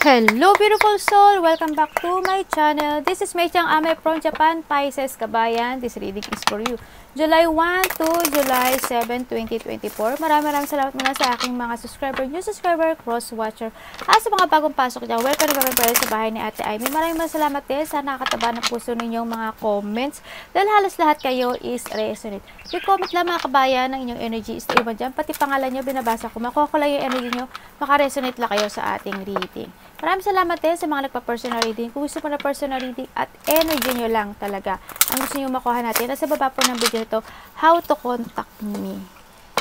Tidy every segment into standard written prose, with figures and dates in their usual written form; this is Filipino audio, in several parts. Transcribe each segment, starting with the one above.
Hello beautiful soul! Welcome back to my channel. This is Mei Chang Ame from Japan, Pisces, Kabayan. This reading is for you. July 1 to July 7, 2024. Maraming salamat muna sa aking mga subscriber, new subscriber, cross-watcher. At sa mga bagong pasok dyan, welcome naman pa rin sa bahay ni Ate Amy. Maraming salamat din sa nakataba ng puso ninyong mga comments. Dahil halos lahat kayo is resonate. I-comment lang mga kabayan ng inyong energy is iba dyan. Pati pangalan nyo, binabasa ko. Makuha ko lang yung energy nyo, makaresonate lang kayo sa ating reading. Maraming salamat din sa mga nagpa-personal reading. Kung gusto mo na personal reading at energy nyo lang talaga ang gusto nyo makuha natin, nasa baba po ng video ito, how to contact me.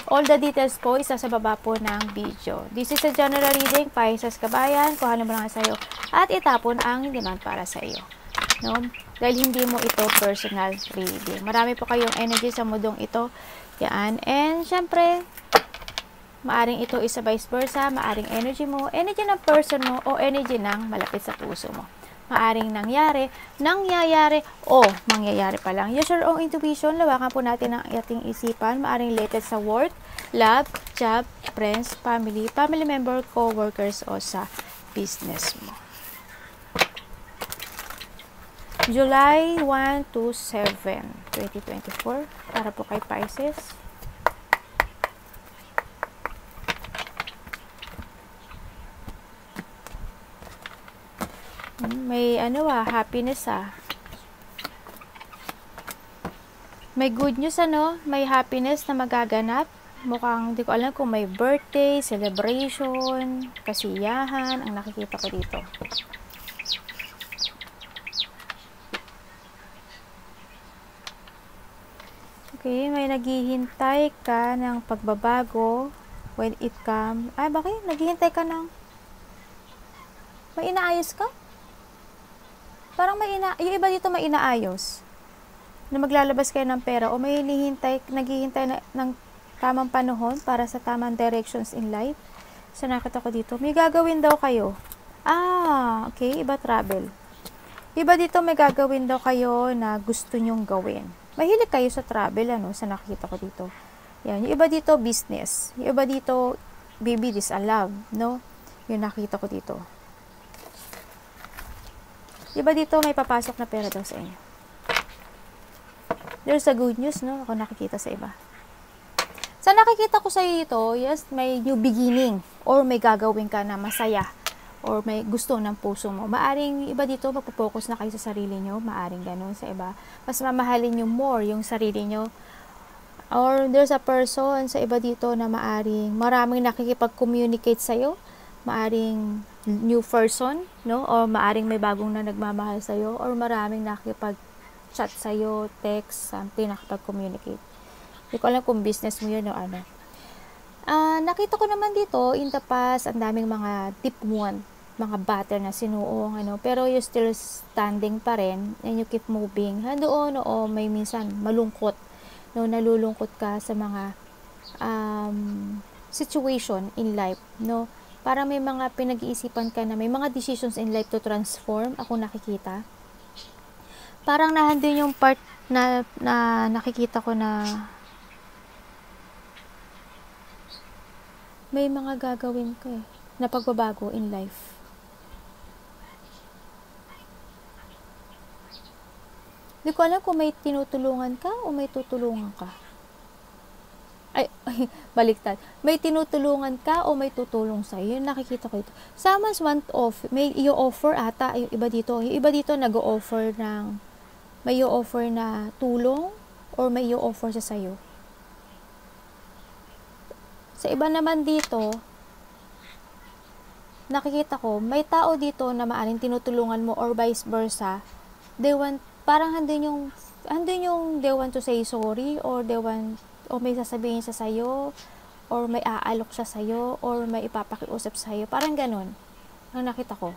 All the details po isa sa baba po ng video. This is a general reading, Pisces Kabayan, kuhanin mo lang sa'yo at itapon ang hindi naman para sa iyo. No? Dahil hindi mo ito personal reading. Marami po kayong energy sa mundong ito. Yan. And syempre, maaring ito isa vice versa, maaring energy mo, energy ng person mo, o energy ng malapit sa puso mo. Maaring nangyayari, o mangyayari pa lang. Use your own intuition, lawakan po natin ang ating isipan, maaring related sa work, love, job, friends, family member, co-workers, o sa business mo. July 1 to 7, 2024, para po kay Pisces. May happiness May good news may happiness na magaganap. Mukhang di ko alam kung may birthday, celebration, kasiyahan ang nakikita ko dito. Okay, may naghihintay ka ng pagbabago when it comes. Bakit? Naghihintay ka ng may inaayos ka? Parang yung iba dito may inaayos. Na maglalabas kayo ng pera o may naghihintay ng tamang panahon para sa tamang directions in life. So, nakita ko dito. May gagawin daw kayo. Okay. Iba travel. Iba dito may gagawin daw kayo na gusto nyong gawin. Mahilig kayo sa travel, sa nakita ko dito. Yan. Yung iba dito, business. Yung iba dito, baby, this a love, no? Yung nakita ko dito. Iba dito may papasok na pera daw sa inyo. There's a good news, no? Ako nakikita sa iba. Sa nakikita ko sa iyo ito, yes, may new beginning or may gagawin ka na masaya or may gusto ng puso mo. Maaring iba dito magpo-focus na kayo sa sarili nyo. Maaring ganun sa iba. Mas mamahalin nyo more yung sarili nyo. Or there's a person sa iba dito na maraming nakikipag-communicate sa iyo. Maaring new person, no? Or maaring may bagong na nagmamahal sa iyo, or maraming nakikipag-chat sa iyo, text, something, nakikipag-communicate. Hindi ko alam kung business mo yun o ano. Nakita ko naman dito, in the past, ang daming mga deep one, mga battle na sinuong, pero you still standing pa rin, and you keep moving. Doon, may minsan malungkot, no? Nalulungkot ka sa mga situation in life, no? Para may mga pinag-iisipan ka na may mga decisions in life to transform, ako nakikita. Parang nahandun yung part na nakikita ko na may mga gagawin ka na pagbabago in life. Hindi ko alam kung may tinutulungan ka o may tutulungan ka. Baliktad. May tinutulungan ka o may tutulong sa'yo. Yun nakikita ko ito. Someone's may i-offer ata, yung iba dito. Yung iba dito nag-o-offer may i-offer na tulong or may i-offer siya sa'yo. Sa iba naman dito, nakikita ko, may tao dito na maaring tinutulungan mo or vice versa. Parang handun yung they want to say sorry or o may sasabihin siya sa'yo, or may aalok siya sa'yo, or may ipapakiusap sa'yo. Parang ganun. Ang nakita ko.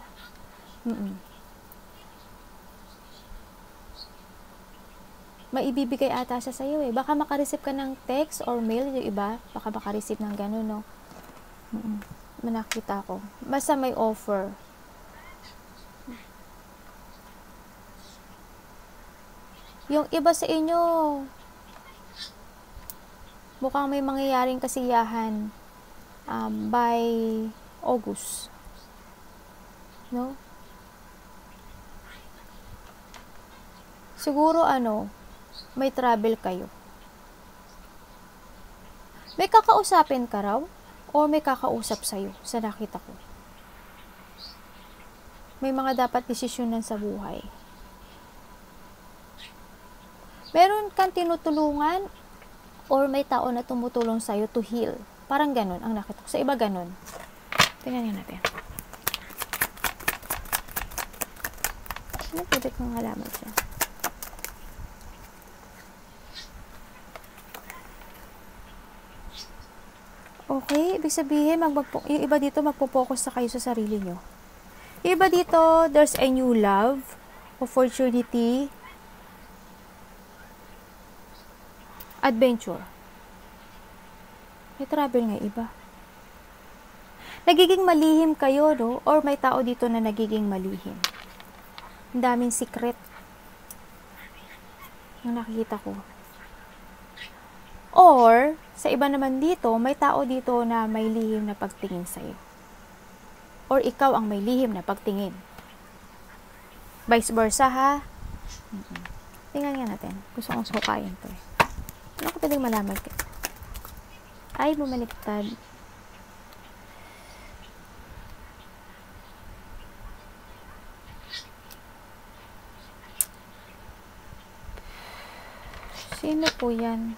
May ibibigay ata siya sa'yo Baka makareceive ka ng text or mail, yung iba. Baka makareceive ng ganun, no? Nakita ko. Basta may offer. Yung iba sa inyo, mukhang may mangyayaring kasiyahan by August. no? Siguro may travel kayo. May kakausapin ka raw o may kakausap sa'yo sa nakita ko. May mga dapat desisyonan sa buhay. Meron kang tinutulungan or may tao na tumutulong sa'yo to heal. Parang ganun ang nakita ko. Sa iba ganun. Tingnan natin. Ano pwede kong halaman siya? Okay, ibig sabihin, yung iba dito magpo-focus na kayo sa sarili nyo. Yung iba dito, there's a new love, opportunity, adventure. May travel nga iba. Nagiging malihim kayo, no? Or may tao dito na nagiging malihim. Ang daming secret na nakikita ko. Or, sa iba naman dito, may tao dito na may lihim na pagtingin sa'yo. Or ikaw ang may lihim na pagtingin. Vice versa, ha? Tingnan nga natin. Gusto kong sukayin to. Ano ko pwedeng malaman? Ay, bumaliktad. Sino po yan?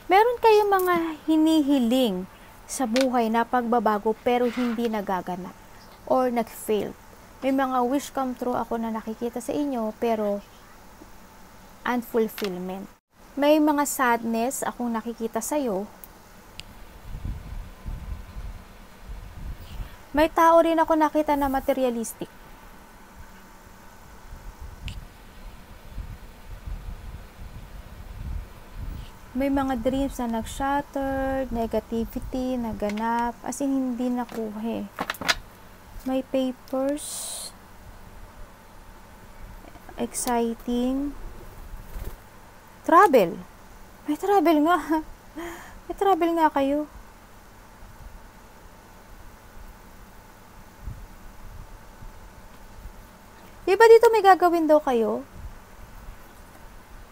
Meron kayong mga hinihiling sa buhay na pagbabago pero hindi nagaganap or nag-fail. May mga wish come true ako na nakikita sa inyo pero unfulfillment. May mga sadness akong nakikita sa iyo. May tao rin ako nakita na materialistic. May mga dreams na nag-shattered, negativity, naganap, as in hindi nakuha. May papers, exciting, travel. May travel nga. May travel nga kayo. Di ba dito may gagawin daw kayo?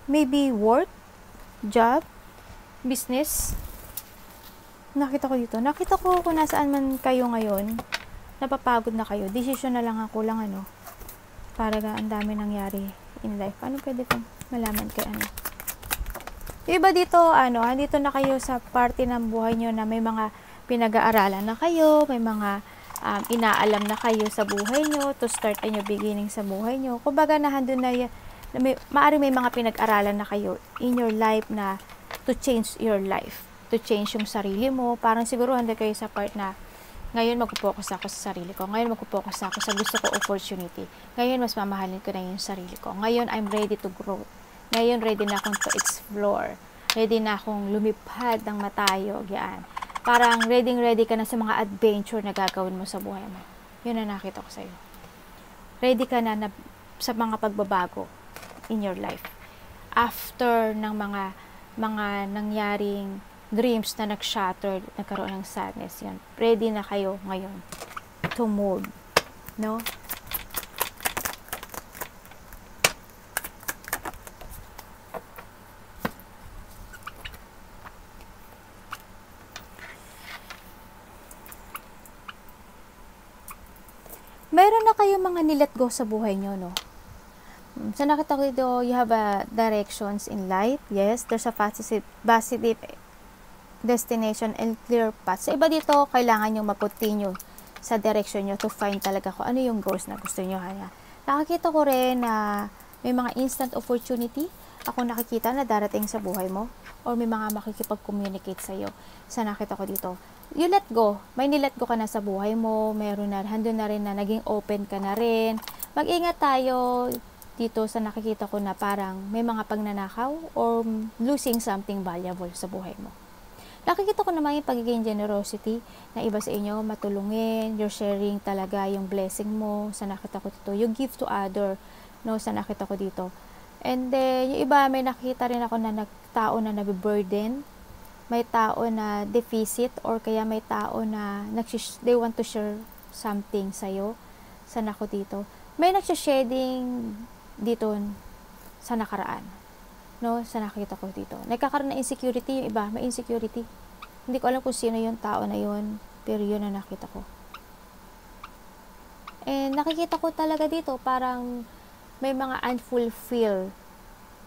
Maybe work, job, business. Nakita ko dito. Nakita ko kung nasaan man kayo ngayon. Napapagod na kayo. Decision na lang ako lang para ang dami nangyari in life. Ano pwede kong malaman kay Iba dito, andito na kayo sa parte ng buhay nyo na may mga pinag-aaralan na kayo, may mga inaalam na kayo sa buhay nyo, to start a new beginning sa buhay nyo. Kumbaga nahandun na maaaring may mga pinag-aralan na kayo in your life na to change your life, to change yung sarili mo. Parang siguro handa kayo sa part na ngayon magpo-focus ako sa sarili ko. Ngayon magpo-focus ako sa gusto ko opportunity. Ngayon mas mamahalin ko na yung sarili ko. Ngayon I'm ready to grow. Ngayon ready na akong to explore. Ready na akong lumipad ng matayog. Yan. Parang ready ka na sa mga adventure na gagawin mo sa buhay mo. Yun ang nakita ko sa'yo. Ready ka na sa mga pagbabago in your life. After ng mga nangyaring dreams na nag-shattered, nagkaroon ng sadness, yan. Ready na kayo ngayon to move, no? Meron na kayo mga nilet go sa buhay nyo, no? So, nakita ko dito, you have directions in life. Yes, there's a positive destination and clear path. So, iba dito, kailangan nyo mapuntinyo sa direction nyo to find talaga kung ano yung goals na gusto nyo. Nakakita ko rin na may mga instant opportunity ako nakikita na darating sa buhay mo or may mga makikipag-communicate sa'yo. Sa nakita ko dito, you let go. May nilet go ka na sa buhay mo. Meron na, handun na rin na naging open ka na rin. Mag-ingat tayo dito sa nakikita ko na parang may mga pagnanakaw or losing something valuable sa buhay mo. Nakikita ko naman yung pagiging generosity na iba sa inyo, matulungin, you're sharing talaga yung blessing mo. Sa nakita ko dito, you give to other, no, sa nakita ko dito. And then, yung iba, may nakita rin ako na tao na nabiburden may tao na deficit or kaya may tao na they want to share something sa'yo. Saan ako dito? May nagsha-shedding dito sa nakaraan. No? Sa nakita ko dito. Nagkakaroon ng insecurity yung iba. May insecurity. Hindi ko alam kung sino yung tao na yun. Pero yun na nakita ko. And nakikita ko talaga dito parang may mga unfulfilled.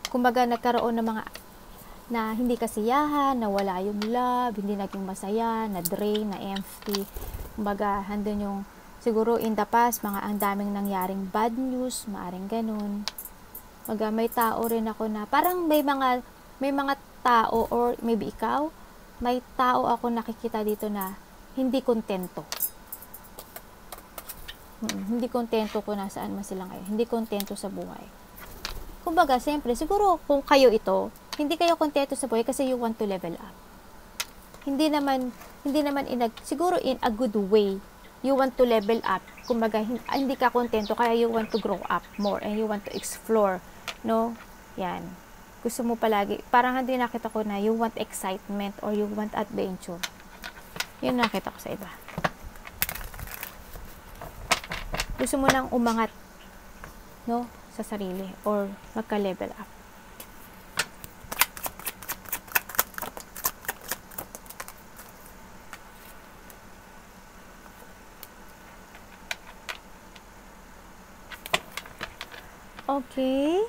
Kumbaga nagkaroon ng mga na hindi kasiyahan, na wala yung love, hindi naging masaya, na drain, na empty. Kumbaga handun yung siguro in the past, mga ang daming nangyaring bad news, maaring ganun. Kumbaga may tao rin ako na parang may mga tao or maybe ikaw, may tao ako nakikita dito na hindi kontento. Hindi kontento kung nasaan man sila ngayon. Hindi kontento sa buhay. Kumbaga, siyempre, siguro kung kayo ito, hindi kayo kontento sa buhay kasi you want to level up. Hindi naman siguro in a good way, you want to level up. Kumbaga, hindi ka kontento kaya you want to grow up more and you want to explore, no? Yan. Gusto mo palagi, parang hindi nakita ko na you want excitement or you want adventure. Yun nakita ko sa iba. Gusto mo nang umangat, no, sa sarili or magka-level up. Okay.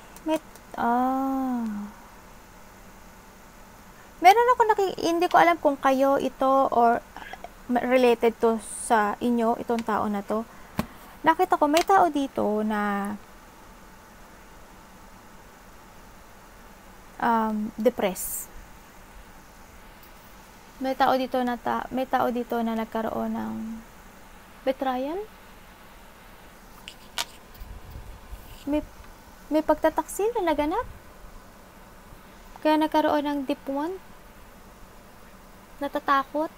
Meron ako hindi ko alam kung kayo ito or related to sa inyo, itong tao na to. Nakita ko, may tao dito na depressed. May tao dito na nagkaroon ng betrayal. May pagtataksil na naganap. Kaya nagkaroon ng deep wound. Natatakot.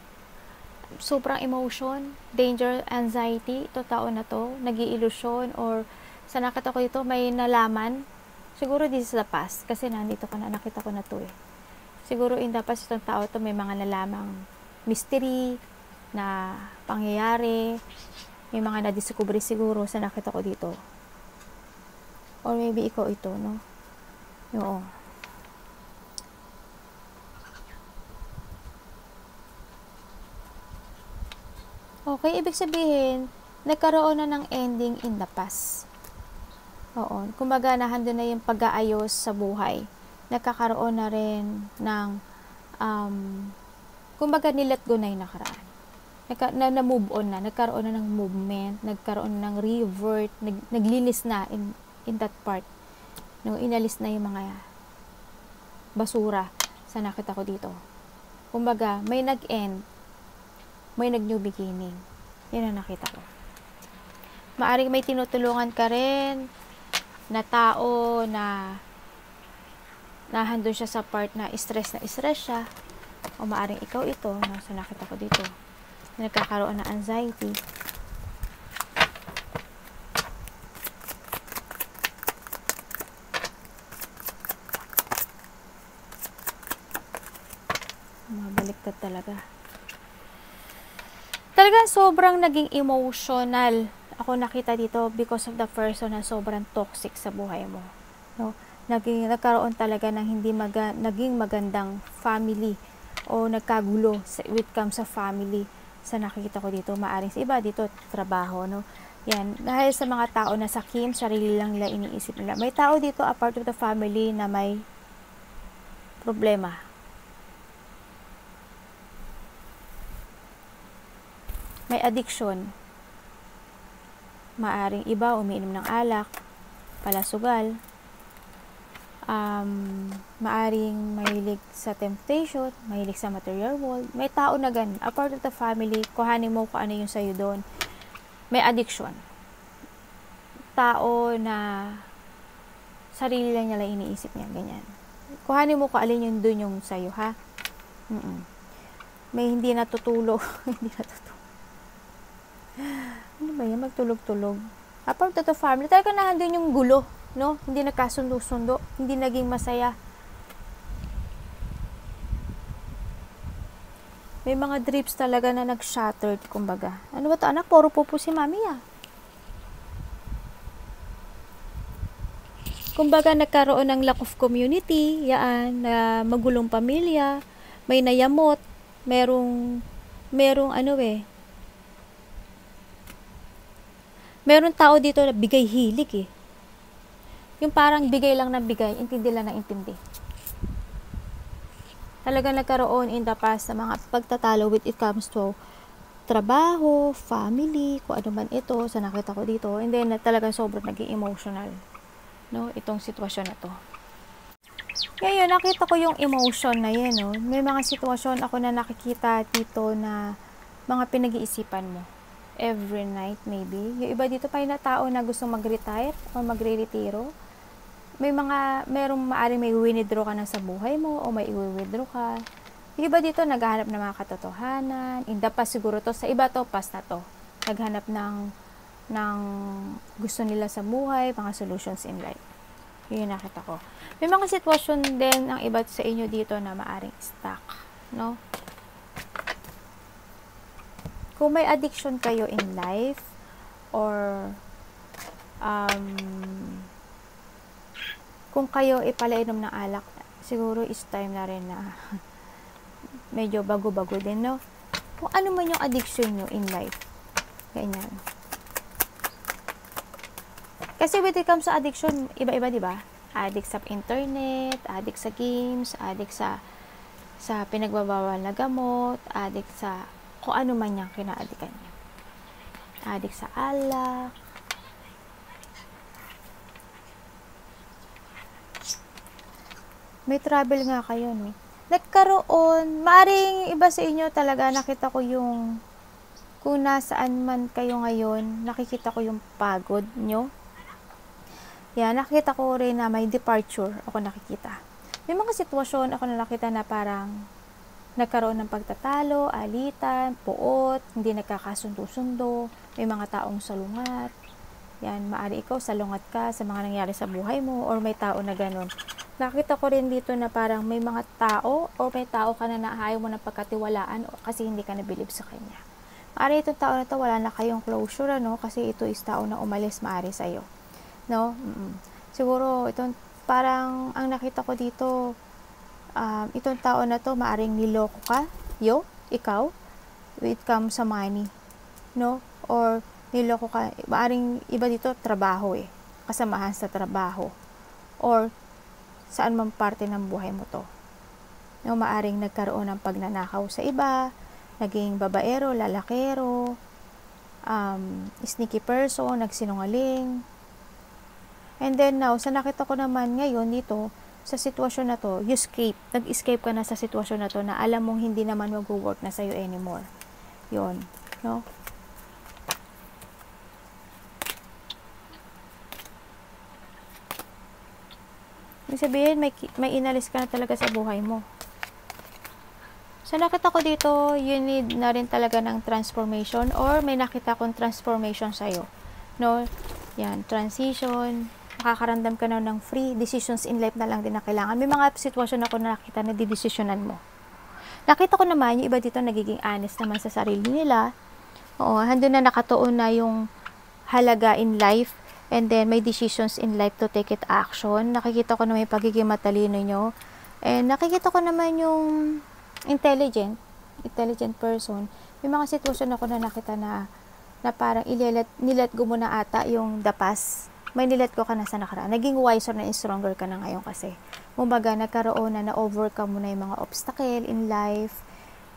Sobrang emotion, danger, anxiety, ito tao na to, nag-i-illusion or sa nakita ko dito may nalaman, siguro this is the past, kasi nakita ko na to eh. Siguro in the past itong tao to may mga nalamang mystery na pangyayari, may mga nadiscovery siguro sa nakita ko dito. Or maybe ikaw ito, no? Oo. Okay, ibig sabihin, nagkaroon na ng ending in the past. Oo. Kumbaga, nahando na yung pag-aayos sa buhay. Nagkakaroon na rin ng, kumbaga, nilet go na yung nakaraan. Na-move on na. Nagkaroon na ng movement. Nagkaroon na ng revert. Naglilis na in that part. No, inalis na yung mga basura sa nakita ko dito. Kumbaga, may nag-end. May nag-new beginning. Yan ang nakita ko. Maaring may tinutulungan ka rin na tao na nahandun siya sa part na stress siya. O maaring ikaw ito, no? So nakita ko dito. Na nagkakaroon ng anxiety. Mabaliktad talaga. Talagang sobrang naging emotional ako nakita dito because of the person na sobrang toxic sa buhay mo. No? Nagkaroon talaga ng naging magandang family o nagkagulo with comes sa family sa nakikita ko dito. Maaring sa iba dito, trabaho. No? Yan. Dahil sa mga tao na sakim, sarili lang nila iniisip nila. May tao dito, a part of the family na may problema. May addiction. Maaring iba umiinom ng alak, palasugal. Maaring mahilig sa temptation, mahilig sa material world. May tao na ganun. A part of the family, kuhanin mo kung ano yung sa'yo doon. May addiction. Tao na sarili lang nila iniisip niya, ganyan. Kuhanin mo kung alin yung doon yung sa'yo, ha? May hindi natutulog. Hindi natutulog. Ano ba yan? Magtulog-tulog. Apart to the family, talaga nahandun yung gulo, no? Hindi nagkasundo-sundo, hindi naging masaya. May mga drips talaga na nag-shattered, kumbaga. Ano ba to, anak? Puro pupo si mami, ah. Kumbaga, nagkaroon ng lack of community, yaan, na magulong pamilya, may nayamot, merong meron tao dito na bigay hilig, eh. Yung parang bigay lang ng bigay, intindi lang ng intindi. Talagang nagkaroon in the past sa mga pagtatalo with it comes to trabaho, family, kung ano man ito, sa nakita ko dito, and then talagang sobrang naging emotional, no, itong sitwasyon na to. Ngayon, nakita ko yung emotion na yan, no. May mga sitwasyon ako na nakikita dito na mga pinag-iisipan mo every night, maybe. Yung iba dito pa yung tao na gusto mag-retire o magre-retiro. Merong maaring may withdraw ka na sa buhay mo o may i-withdraw ka. Yung iba dito naghahanap ng mga katotohanan. In the past siguro to, sa iba to, past na to. Naghanap ng gusto nila sa buhay, mga solutions in life. Yun yung nakita ko. May mga sitwasyon din ang iba sa inyo dito na maaring stuck, no? Kung may addiction kayo in life or kung kayo ipalainom ng alak, siguro is time na rin na medyo bago-bago din, no? Kung ano man yung addiction nyo in life. Ganyan. Kasi when it comes sa addiction, iba-iba, di ba? Addict sa internet, addict sa games, addict sa pinagbabawal na gamot, addict sa kung ano man yung kina-addikan nyo. Addict sa alak. May travel nga kayo, no? Nagkaroon, maaring iba sa inyo talaga, nakita ko yung, kung nasaan man kayo ngayon, nakikita ko yung pagod nyo. Yan, nakita ko rin na may departure ako nakikita. May mga sitwasyon ako na nakita na parang nagkaroon ng pagtatalo, alitan, puot, hindi nagkakasundo-sundo, may mga taong salungat. Yan, maari ikaw salungat ka sa mga nangyari sa buhay mo or may tao na ganun. Nakita ko rin dito na parang may mga tao o may tao ka na ayaw mo na pagkatiwalaan kasi hindi ka nabilib sa kanya. Maari itong tao na to, wala na kayong closure, ano, kasi ito is tao na umalis maari sa'yo. No? Siguro, itong parang ang nakita ko dito, itong tao na to, maaring niloko ka, ikaw, when it comes sa money. No? Or niloko ka, maaring iba dito, trabaho, kasamahan sa trabaho. Or saan man parte ng buhay mo to. No, maaring nagkaroon ng pagnanakaw sa iba, naging babaero, lalakero, sneaky person, nagsinungaling. And then now, sa nakita ko naman ngayon dito, sa sitwasyon na to, nag-escape ka na sa sitwasyon na to na alam mong hindi naman mag-work na sa'yo anymore. Yun, no? Ibig sabihin, may inalis ka na talaga sa buhay mo. So, nakita ko dito, you need na rin talaga ng transformation or may nakita kong transformation sa'yo. No? Yan, transition. Makakaramdam ka na ng free decisions in life na lang din na kailangan. May mga sitwasyon ako na nakita na didesisyonan mo. Nakita ko naman, yung iba dito nagiging honest naman sa sarili nila. Oo, handun na nakatuon na yung halaga in life. And then, may decisions in life to take it action. Nakikita ko na may pagiging matalino nyo. And nakikita ko naman yung intelligent person. May mga sitwasyon ako na nakita na parang nilet go mo na ata yung the past. May nilet ko ka na sa nakaraan. Naging wiser na stronger ka na ngayon kasi. Kumbaga, nagkaroon na overcome mo na yung mga obstacle in life.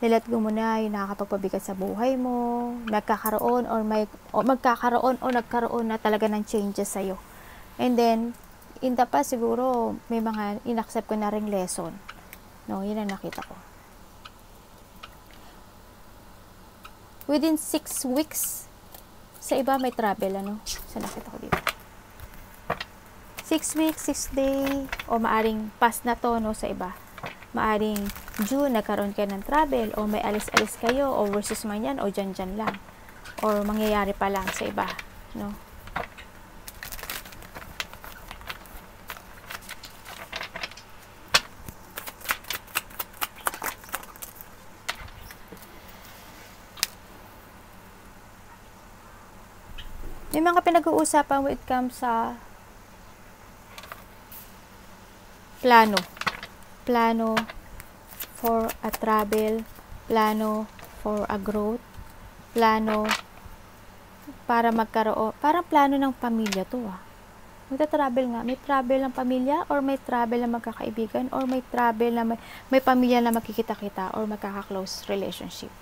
Nilet go mo na yung nakakapagpabigat sa buhay mo, nagkakaroon na talaga ng changes sa'yo. And then, in the past, siguro, may mga inaccept ko na ring lesson. No, yun ang nakita ko. Within 6 weeks, sa iba may travel, ano? Sa nakita ko dito. 6 weeks, 6 day, o maaring past na to, no, sa iba. Maaring June, nagkaroon kayo ng travel, o may alis-alis kayo, overseas man yan, o dyan-dyan lang. Or mangyayari pa lang sa iba, no? May mga pinag-uusapan when it comes sa plano. Plano for a travel, plano for a growth, plano para magkaroon, parang plano ng pamilya to Magta-travel nga, may travel ng pamilya or may travel ng magkakaibigan or may travel na may pamilya na makikita-kita or magkaka-close relationship.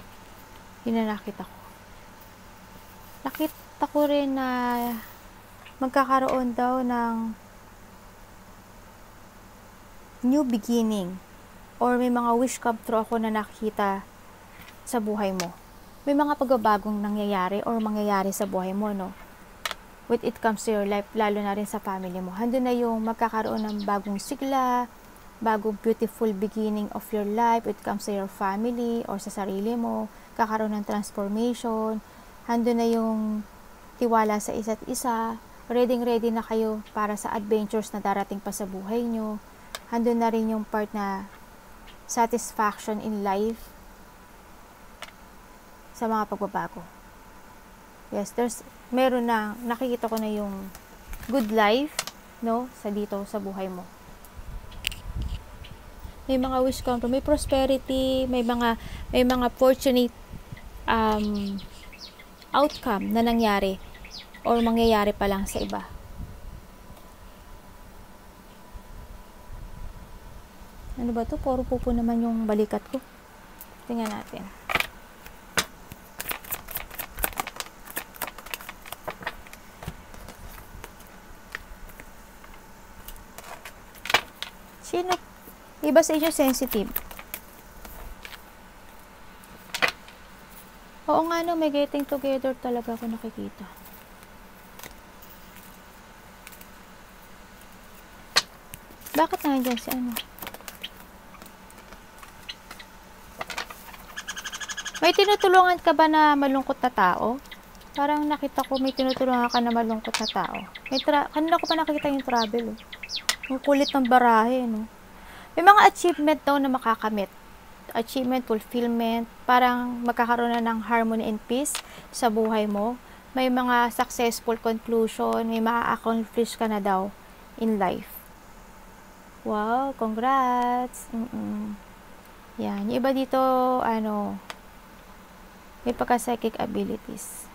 Yun na nakita ko. Nakita ko rin na magkakaroon daw ng new beginning or may mga wish come true ako na nakita sa buhay mo. May mga pagbabagong nangyayari or mangyayari sa buhay mo, no? When it comes to your life, lalo na rin sa family mo. Handun na yung magkakaroon ng bagong sigla, bagong beautiful beginning of your life. When it comes to your family or sa sarili mo, kakaroon ng transformation. Handun na yung tiwala sa isa't isa. Ready na kayo para sa adventures na darating pa sa buhay nyo. Handun na rin yung part na satisfaction in life sa mga pagbabago. Yes, meron na, nakikita ko na yung good life, no, dito sa buhay mo. May mga wish come true, may prosperity, may mga fortunate outcome na nangyari or mangyayari pa lang sa iba. Ano ba to? Puro pupo naman yung balikat ko. Tingnan natin. Sino? Iba sa inyo sensitive. Oo nga no, may getting together talaga ako nakikita. Bakit nandiyan si ano? May tinutulungan ka ba na malungkot na tao? Parang nakita ko may tinutulungan ka na malungkot na tao. Kanina ko pa nakikita yung travel. Ang kulit ng barahe, no? May mga achievement daw na makakamit. Achievement, fulfillment, parang magkakaroon na ng harmony and peace sa buhay mo. May mga successful conclusion, may ma-accomplish ka na daw in life. Wow, congrats! Yan. Yung iba dito, may pagka-psychic abilities.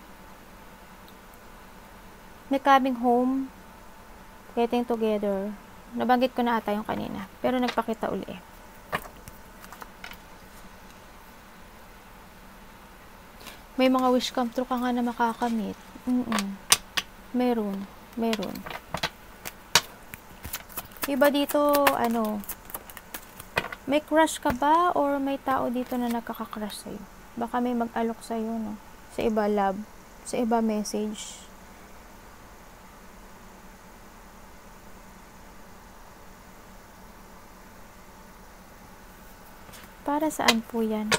May coming home, getting together. Nabanggit ko na ata yung kanina, pero nagpakita uli. May mga wish come true ka nga na makakamit. Meron. Iba dito, may crush ka ba or may tao dito na nagkaka-crush sa'yo? Baka may mag-alok sa'yo, no? Sa iba love, sa iba message. Para saan po yan?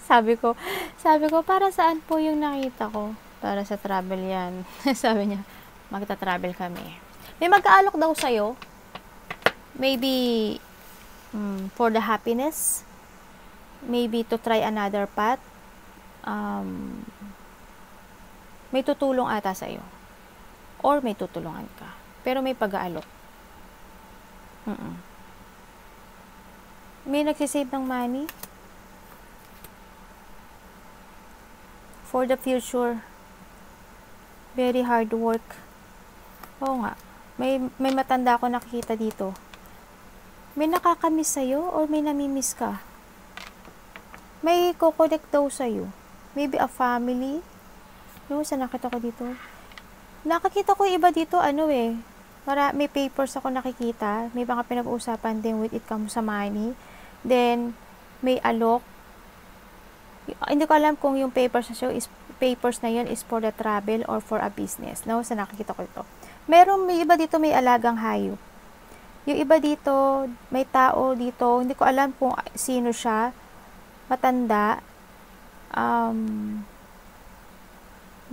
sabi ko, para saan po yung nakita ko? Para sa travel yan. Sabi niya, magta-travel kami. May mag-aalok daw sa'yo. Maybe, for the happiness. Maybe to try another path. May tutulong ata sa'yo. Or may tutulungan ka. Pero may pag-aalok. May nagsisave ng money for the future. Very hard work. Oo nga. May matanda ako nakikita dito. May nakakamiss sa'yo or may namimiss ka? May kukonect daw sa'yo. Maybe a family. No, sa nakita ko dito. Nakakita ko iba dito, may papers ako nakikita. May mga pinag-uusapan din with it comes sa money. Then, may alok. Hindi ko alam kung yung papers na yun is for the travel or for a business. No? Sa nakikita ko ito. May iba dito may alagang hayop. Yung iba dito, may tao dito. Hindi ko alam kung sino siya. Matanda.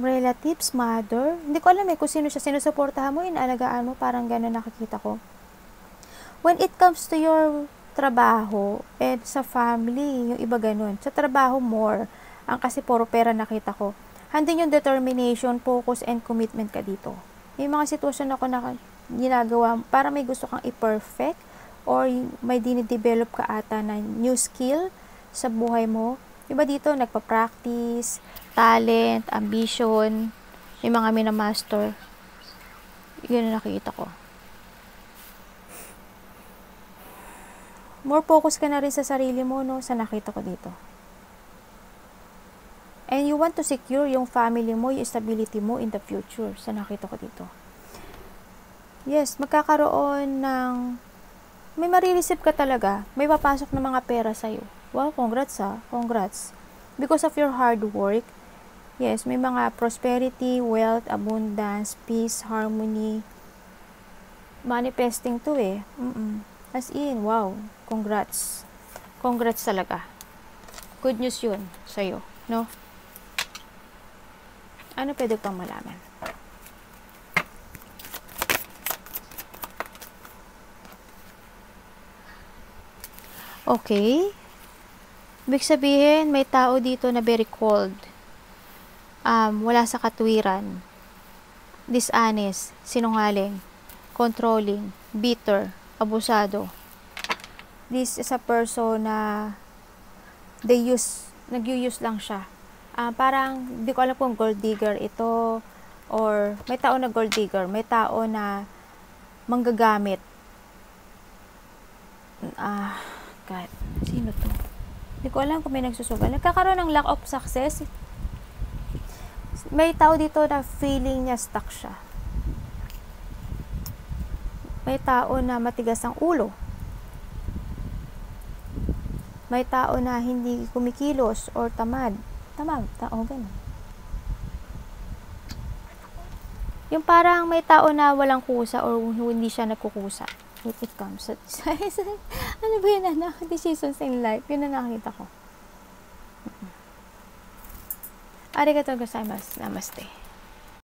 Relatives, mother. Hindi ko alam kung sino siya. Sinusuportahan mo, inaalagaan mo. Parang gano'n nakikita ko. When it comes to your trabaho and sa family, yung iba gano'n. Sa trabaho more. Ang kasi puro pera nakita ko. Handin yung determination, focus, and commitment ka dito. May mga sitwasyon ako na ginagawa para may gusto kang i-perfect or may dinidevelop ka ata na new skill sa buhay mo. Diba dito, nagpa-practice, talent, ambition, may mga minamaster. Yun ang nakikita ko. More focus ka na rin sa sarili mo, no? Sa nakita ko dito. And you want to secure yung family mo, yung stability mo in the future. Sa nakita ko dito. Yes, magkakaroon ng may marireceive ka talaga. May papasok na mga pera sa'yo. Wow, congrats ha. Congrats. Because of your hard work, yes, may mga prosperity, wealth, abundance, peace, harmony. Manifesting to eh. As in, wow. Congrats. Congrats talaga. Good news yun sa'yo, no? Ano pwede pang malaman? Okay. Ibig sabihin, may tao dito na very cold. Wala sa katwiran. Dishonest, sinungaling, controlling, bitter, abusado. This is a person na nag-use lang siya. Parang, di ko alam kung gold digger ito, or may tao na gold digger, may tao na manggagamit. God, sino to? Di ko alam kung may nagsusugal. Nagkakaroon ng lack of success. May tao dito na feeling niya stuck siya. May tao na matigas ang ulo. May tao na hindi kumikilos or tamad. Tao, ganun. Yung parang may tao na walang kusa or hindi siya nagkukusa. It comes at ano ba yun, decisions in life. Yun na nakita ko. Arigatou gozaimasu. Namaste.